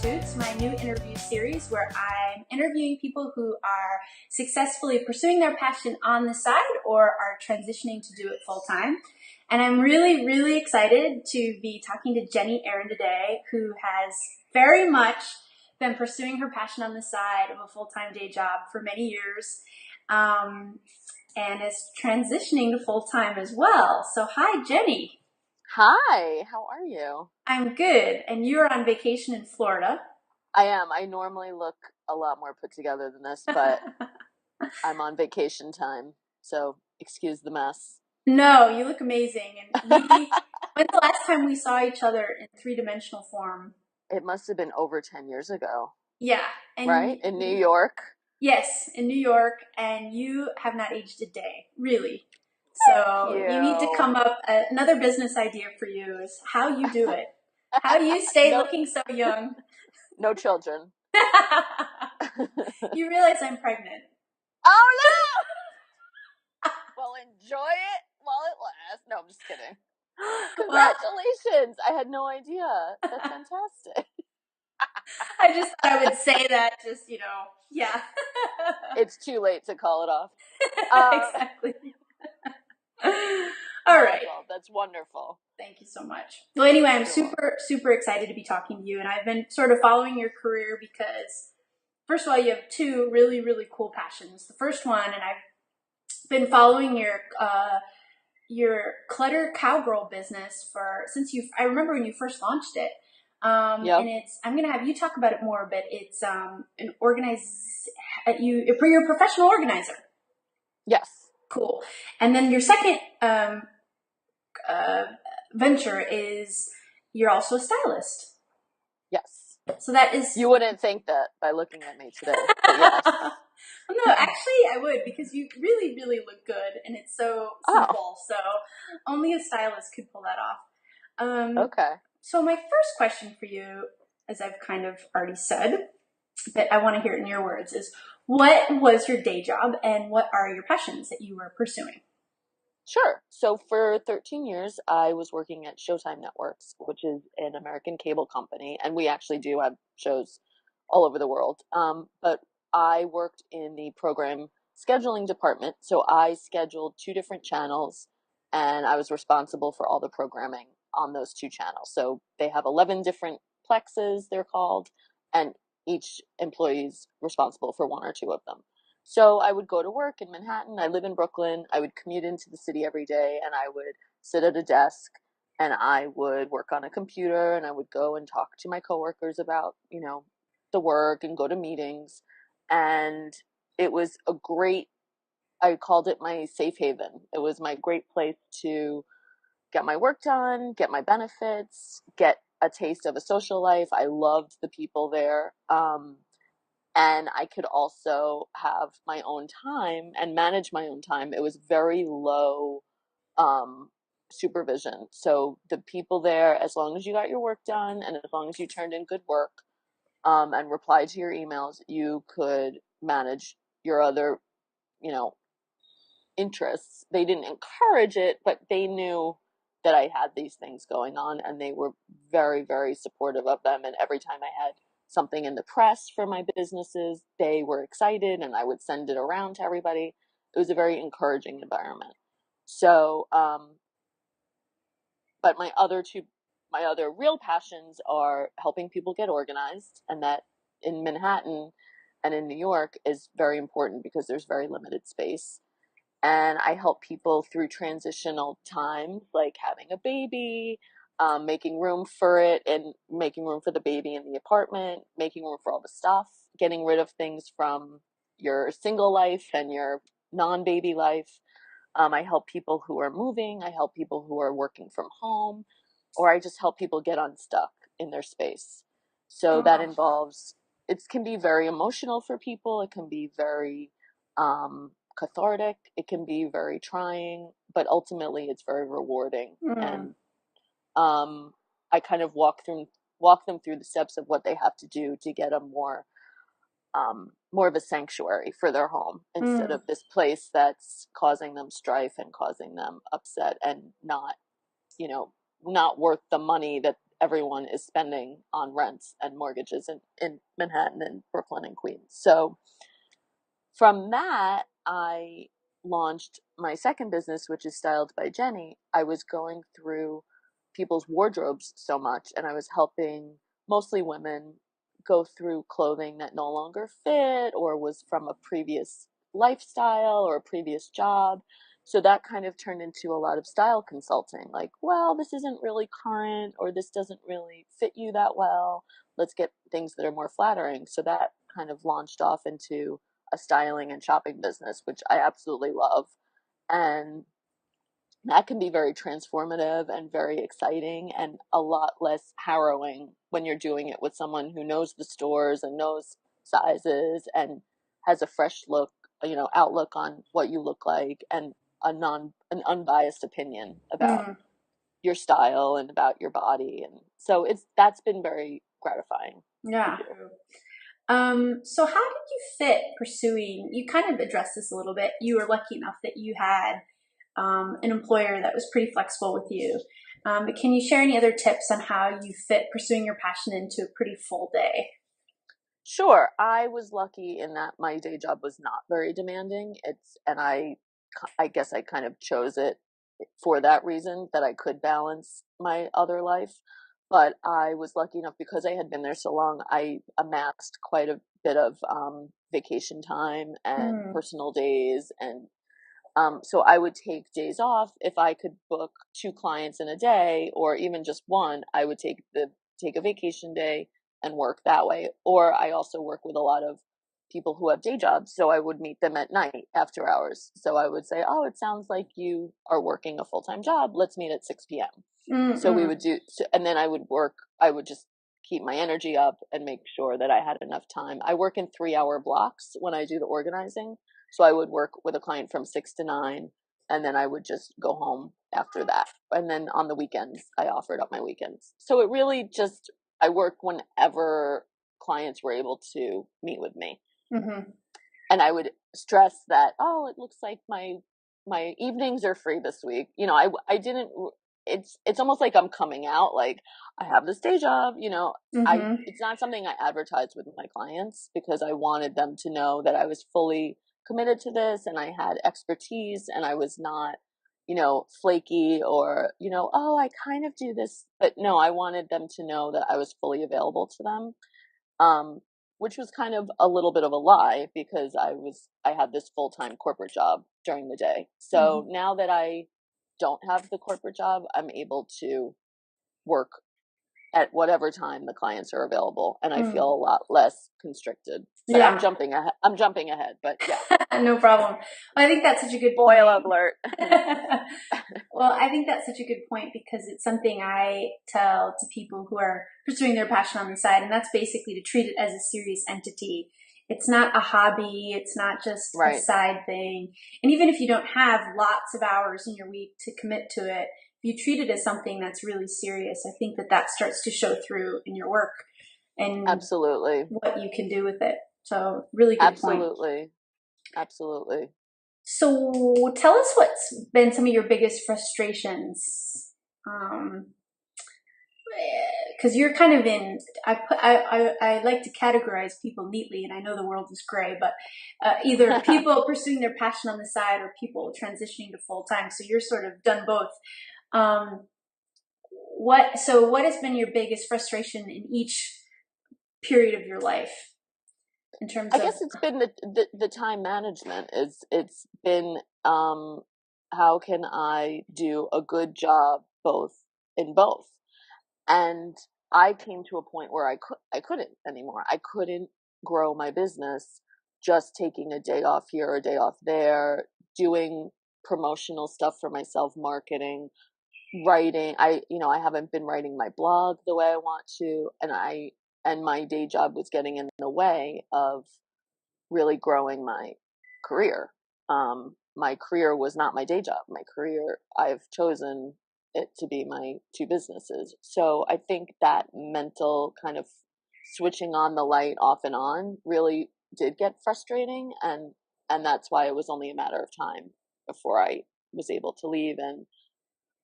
Pursuits, my new interview series where I'm interviewing people who are successfully pursuing their passion on the side or are transitioning to do it full time. And I'm really, really excited to be talking to Jeni Aron today, who has very much been pursuing her passion on the side of a full-time day job for many years, and is transitioning to full-time as well. So hi, Jeni. Hi, how are you? I'm good. And you're on vacation in Florida. I am. I normally look a lot more put together than this, but I'm on vacation time, so excuse the mess. No, you look amazing. And when's the last time we saw each other in three-dimensional form? It must have been over 10 years ago, Yeah. And right? In New York. yes, in New York, and you have not aged a day, really. Thank So you need to you. come up, another business idea for you is how you do it. How do you stay No, looking so young? no children. You realize I'm pregnant. Oh no! Well, enjoy it while it lasts. No, I'm just kidding. Well, Congratulations! I had no idea. That's fantastic. I just thought I would say that, just, yeah. It's too late to call it off. Exactly. All right. Well, that's wonderful. Thank you so much. Well, anyway, I'm You're welcome. super excited to be talking to you, and I've been sort of following your career because, first of all, you have two really, really cool passions. The first one, and I've been following your clutter cowgirl business I remember when you first launched it. Yep. And I'm going to have you talk about it more, but it's you're a professional organizer. Yes. Cool. And then your second venture is you're also a stylist. Yes. So that is... You wouldn't think that by looking at me today, but yes. No, actually I would, because you really, really look good, and it's so simple. So only a stylist could pull that off. Okay. So my first question for you, as I've kind of already said, but I want to hear it in your words, is what was your day job and what are your passions that you were pursuing? Sure. So for 13 years, I was working at Showtime Networks, which is an American cable company, and we actually do have shows all over the world. But I worked in the program scheduling department, so I scheduled two different channels, and I was responsible for all the programming on those two channels. So they have 11 different plexes, they're called, and each employee's responsible for one or two of them. So I would go to work in Manhattan. I live in Brooklyn. I would commute into the city every day, and I would sit at a desk and I would work on a computer, and I would go and talk to my coworkers about, the work and go to meetings. And it was I called it my safe haven. It was my great place to get my work done, get my benefits, get a taste of a social life. I loved the people there. And I could also have my own time and manage my own time. It was very low supervision. So the people there, as long as you got your work done and as long as you turned in good work and replied to your emails, you could manage your other, interests. They didn't encourage it, but they knew that I had these things going on, and they were very, very supportive of them. And every time I had something in the press for my businesses, they were excited, and I would send it around to everybody. It was a very encouraging environment. So, but my other real passions are helping people get organized, and that in Manhattan and in New York is very important because there's very limited space. And I help people through transitional times, like having a baby, making room for it, and making room for the baby in the apartment, making room for all the stuff, getting rid of things from your single life and your non-baby life. I help people who are moving. I help people who are working from home, or I just help people get unstuck in their space. So that involves, it can be very emotional for people. It can be very cathartic. It can be very trying, but ultimately it's very rewarding. And I kind of walk them through the steps of what they have to do to get a more of a sanctuary for their home instead of this place that's causing them strife and causing them upset and not worth the money that everyone is spending on rents and mortgages in Manhattan and Brooklyn and Queens. So from that, I launched my second business, which is Styled by Jeni. I was going through people's wardrobes so much, and I was helping mostly women go through clothing that no longer fit or was from a previous lifestyle or a previous job. So that kind of turned into a lot of style consulting, like, well, this isn't really current, or this doesn't really fit you that well. Let's get things that are more flattering. So that kind of launched off into a styling and shopping business, which I absolutely love. And that can be very transformative and very exciting and a lot less harrowing when you're doing it with someone who knows the stores and knows sizes and has a fresh look, outlook on what you look like, and an unbiased opinion about Mm, your style and about your body. And so that's been very gratifying to yeah. do. So how did you fit pursuing, you kind of addressed this a little bit. You were lucky enough that you had an employer that was pretty flexible with you. But can you share any other tips on how you fit pursuing your passion into a pretty full day? Sure. I was lucky in that my day job was not very demanding. And I guess I kind of chose it for that reason, that I could balance my other life. But I was lucky enough, because I had been there so long, I amassed quite a bit of vacation time and Mm, personal days. And so I would take days off. If I could book 2 clients in a day, or even just one, I would take a vacation day and work that way. Or I also work with a lot of people who have day jobs, so I would meet them at night after hours. So I would say, "Oh, it sounds like you are working a full-time job. Let's meet at 6 p.m." mm, So we mm, would do, and then I would work. I would just keep my energy up and make sure that I had enough time. I work in 3-hour blocks when I do the organizing. So I would work with a client from 6 to 9, and then I would just go home after that. And then on the weekends, I offered up my weekends. So it really just, I worked whenever clients were able to meet with me. mm-hmm. And I would stress that, oh, it looks like my evenings are free this week. I didn't, it's almost like I'm coming out, like, I have this day job. Mm-hmm. It's not something I advertised with my clients, because I wanted them to know that I was fully committed to this and I had expertise, and I was not, flaky, or, oh, I kind of do this. But no, I wanted them to know that I was fully available to them. Um, which was kind of a little bit of a lie, because I had this full-time corporate job during the day. So Mm-hmm. now that I don't have the corporate job, I'm able to work at whatever time the clients are available, and I feel Mm. a lot less constricted. Sorry, I'm Yeah. jumping ahead. I'm jumping ahead, but yeah. No problem. I think that's such a good Spoiler point. alert. Well, I think that's such a good point, because it's something I tell to people who are pursuing their passion on the side, and that's basically to treat it as a serious entity. It's not a hobby. It's not just a Right. side thing. And even if you don't have lots of hours in your week to commit to it, if you treat it as something that's really serious, I think that starts to show through in your work and Absolutely. what you can do with it. So really good point. Absolutely. Absolutely. So tell us what's been some of your biggest frustrations. Because you're kind of in, I like to categorize people neatly, and I know the world is gray, but either people pursuing their passion on the side or people transitioning to full time. So you're sort of done both. Um, what has been your biggest frustration in each period of your life in terms I of? guess it's been the time management. It's been, how can I do a good job in both? And I came to a point where I couldn't anymore. I couldn't grow my business just taking a day off here or a day off there, doing promotional stuff for myself, marketing, writing. I haven't been writing my blog the way I want to, and my day job was getting in the way of really growing my career. My career was not my day job. My career, I've chosen it to be my 2 businesses. So I think that mental kind of switching on the light off and on really did get frustrating, and that's why it was only a matter of time before I was able to leave.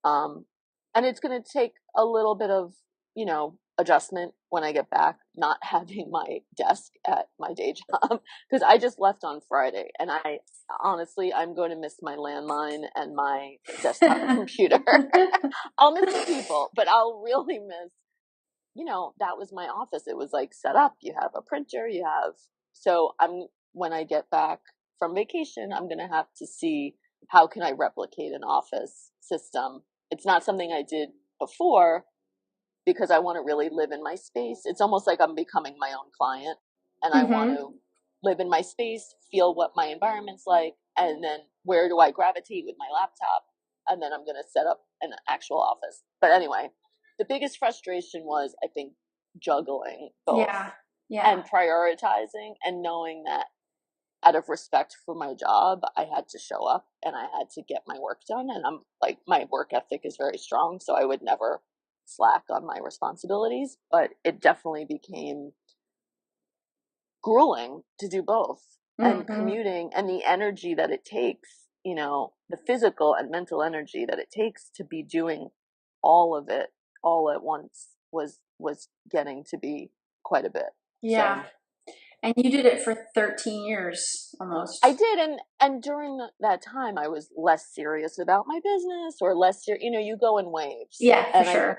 Um and it's going to take a little bit of adjustment when I get back, not having my desk at my day job because I just left on Friday, and I honestly, I'm going to miss my landline and my desktop computer. I'll miss the people, but I'll really miss, that was my office. It was like set up. You have a printer, so when I get back from vacation, I'm going to have to see how can I replicate an office system. It's not something I did before because I want to really live in my space. It's almost like I'm becoming my own client, and I want to live in my space, feel what my environment's like, and then where do I gravitate with my laptop, and then I'm going to set up an actual office. But anyway, the biggest frustration was, I think, juggling both and prioritizing and knowing that out of respect for my job, I had to show up and I had to get my work done. And I'm like, my work ethic is very strong, so I would never slack on my responsibilities, but it definitely became grueling to do both. And commuting and the energy that it takes, the physical and mental energy that it takes to be doing all of it all at once was getting to be quite a bit. Yeah. So, and you did it for 13 years almost. I did, and during that time I was less serious about my business, or less you go in waves. Yeah, for sure.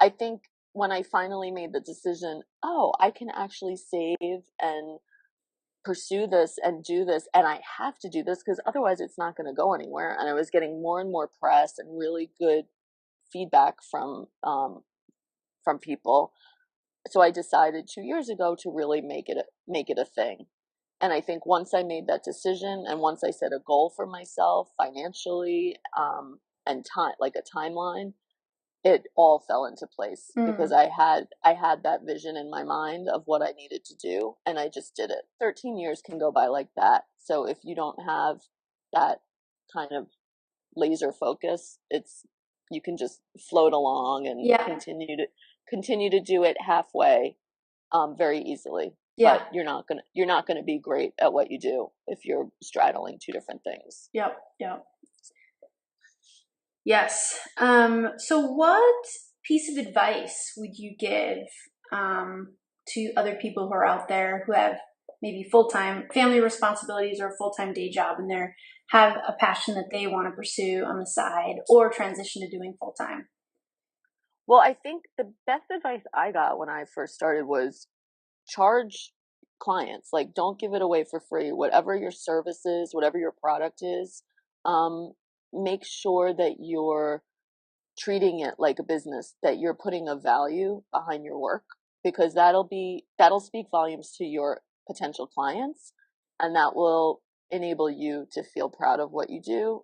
I think when I finally made the decision, I can actually save and pursue this and do this, and I have to do this because otherwise it's not going to go anywhere. And I was getting more and more press and really good feedback from people. So I decided 2 years ago to really make it a thing. And I think once I made that decision, and once I set a goal for myself financially, and time, like a timeline, it all fell into place because I had that vision in my mind of what I needed to do, and I just did it. 13 years can go by like that. So if you don't have that kind of laser focus, you can just float along and continue to do it halfway, very easily. Yeah. But you're not gonna be great at what you do if you're straddling two different things. Yep. Yes. So what piece of advice would you give to other people who are out there who have maybe full-time family responsibilities or a full-time day job, and they have a passion that they want to pursue on the side or transition to doing full-time? Well, I think the best advice I got when I first started was charge clients. Like, don't give it away for free. Whatever your service is, whatever your product is, make sure that you're treating it like a business, that you're putting a value behind your work, because that'll speak volumes to your potential clients, and that will enable you to feel proud of what you do.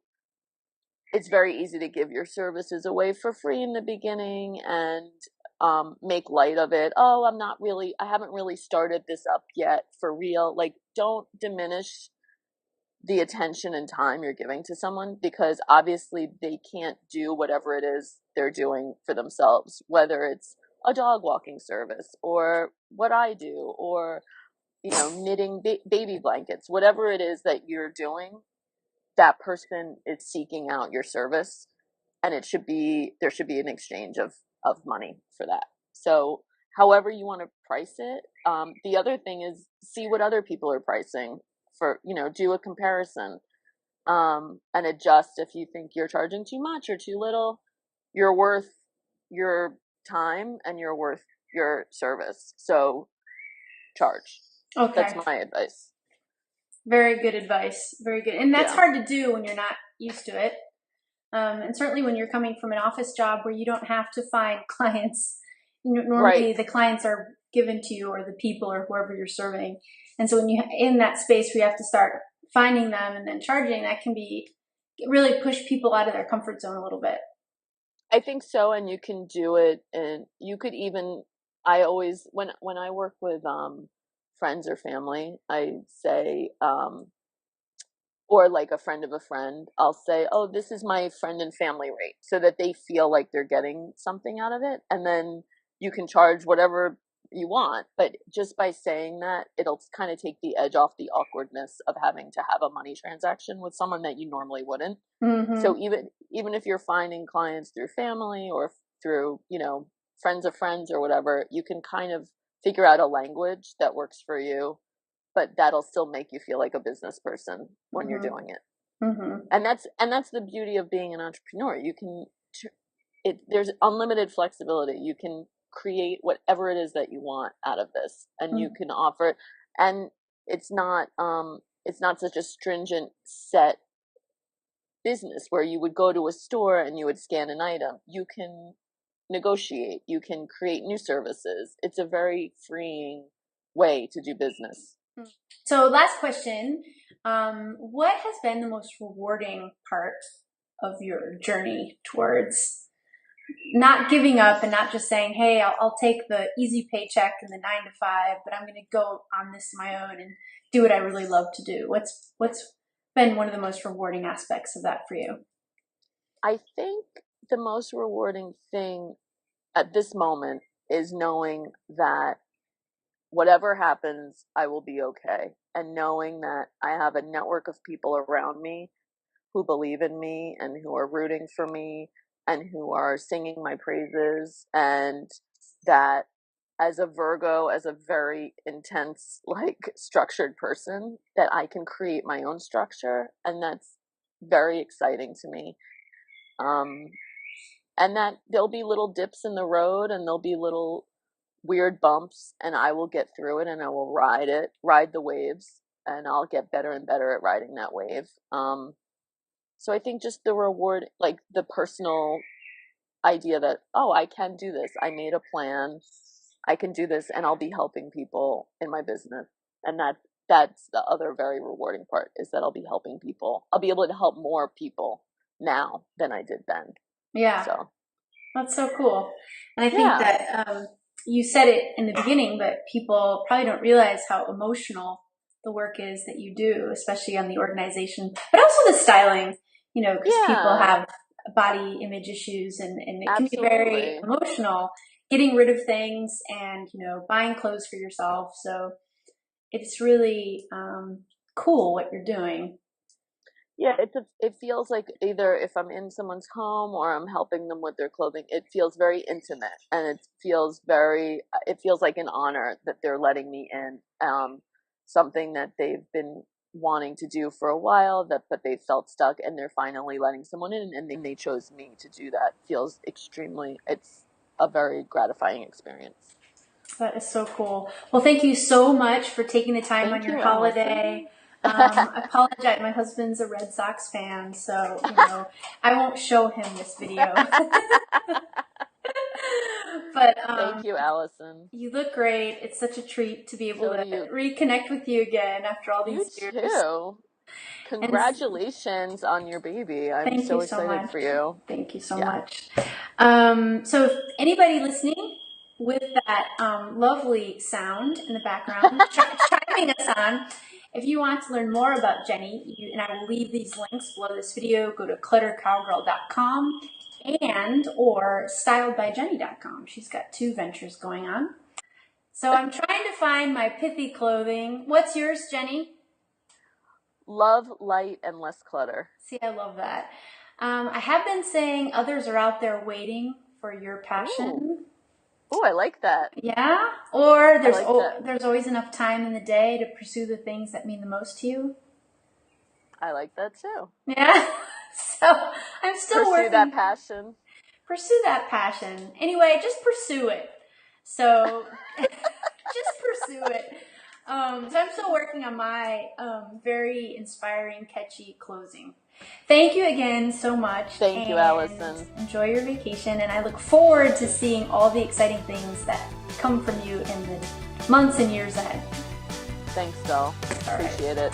It's very easy to give your services away for free in the beginning and make light of it. I haven't really started this up yet for real. Like, don't diminish the attention and time you're giving to someone, because obviously they can't do whatever it is they're doing for themselves, whether it's a dog walking service or what I do, or knitting baby blankets, whatever it is that you're doing. That person is seeking out your service, and there should be an exchange of money for that. So however you want to price it. The other thing is, see what other people are pricing for, do a comparison, and adjust if you think you're charging too much or too little. You're worth your time and you're worth your service. So charge. Okay. That's my advice. Very good advice. Very good. And that's hard to do when you're not used to it. And certainly when you're coming from an office job where you don't have to find clients. Normally the clients are given to you, or the people, or whoever you're serving. And so when you're in that space where you have to start finding them and then charging, that can really push people out of their comfort zone a little bit. I think so. And you can do it. And you could even, I always, when I work with friends or family, I say, or like a friend of a friend, I'll say, oh, this is my friend and family rate, so that they feel like they're getting something out of it. And then you can charge whatever you want. But just by saying that, it'll kind of take the edge off the awkwardness of having to have a money transaction with someone that you normally wouldn't. So even if you're finding clients through family or through, friends of friends or whatever, you can kind of figure out a language that works for you, but that'll still make you feel like a business person when you're doing it. And that's the beauty of being an entrepreneur. You can there's unlimited flexibility. You can create whatever it is that you want out of this, and you can offer it. And it's not such a stringent set business where you would go to a store and you would scan an item. You can negotiate, you can create new services. It's a very freeing way to do business. So last question, what has been the most rewarding part of your journey towards not giving up and not just saying, hey, I'll take the easy paycheck and the 9 to 5, but I'm going to go on this my own and do what I really love to do? What's been one of the most rewarding aspects of that for you? I think the most rewarding thing at this moment is knowing that whatever happens, I will be okay. And knowing that I have a network of people around me who believe in me and who are rooting for me and who are singing my praises, and that as a Virgo, as a very intense, structured person, that I can create my own structure, and that's very exciting to me. And that there'll be little dips in the road, and there'll be little weird bumps, and I will get through it, and I will ride the waves, and I'll get better and better at riding that wave. So I think just the reward, the personal idea that, oh, I can do this. I made a plan. I can do this, and I'll be helping people in my business. And that's the other very rewarding part, is that I'll be helping people. I'll be able to help more people now than I did then. Yeah. So that's so cool. And I think that you said it in the beginning, but people probably don't realize how emotional the work is that you do, especially on the organization, but also the styling, because people have body image issues, and it can be very emotional, getting rid of things and, buying clothes for yourself. So it's really cool what you're doing. Yeah, it feels like either if I'm in someone's home or I'm helping them with their clothing, it feels very intimate, and it feels like an honor that they're letting me in, something that they've been wanting to do for a while, but they felt stuck, and they're finally letting someone in, and then they chose me to do that. It's a very gratifying experience. That is so cool. Well, thank you so much for taking the time on your holiday. I apologize. My husband's a Red Sox fan, so, I won't show him this video. But thank you, Allison. You look great. It's such a treat to be able to reconnect with you again after all these years. You too. Congratulations on your baby. I'm so excited for you. Thank you so much. So if anybody listening with that lovely sound in the background, chiming us on, if you want to learn more about Jeni, and I will leave these links below this video, go to cluttercowgirl.com or styledbyjeni.com. She's got 2 ventures going on. So I'm trying to find my pithy clothing. What's yours, Jeni? Love, light, and less clutter. See, I love that. I have been saying others are out there waiting for your passion. Oh, I like that. Yeah? Or there's always enough time in the day to pursue the things that mean the most to you. I like that too. Yeah? So I'm still working. Pursue that passion. Anyway, just pursue it. So just pursue it. So I'm still working on my very inspiring, catchy closing. Thank you again so much. Thank you, Allison. Enjoy your vacation, and I look forward to seeing all the exciting things that come from you in the months and years ahead. Thanks, doll. Appreciate it.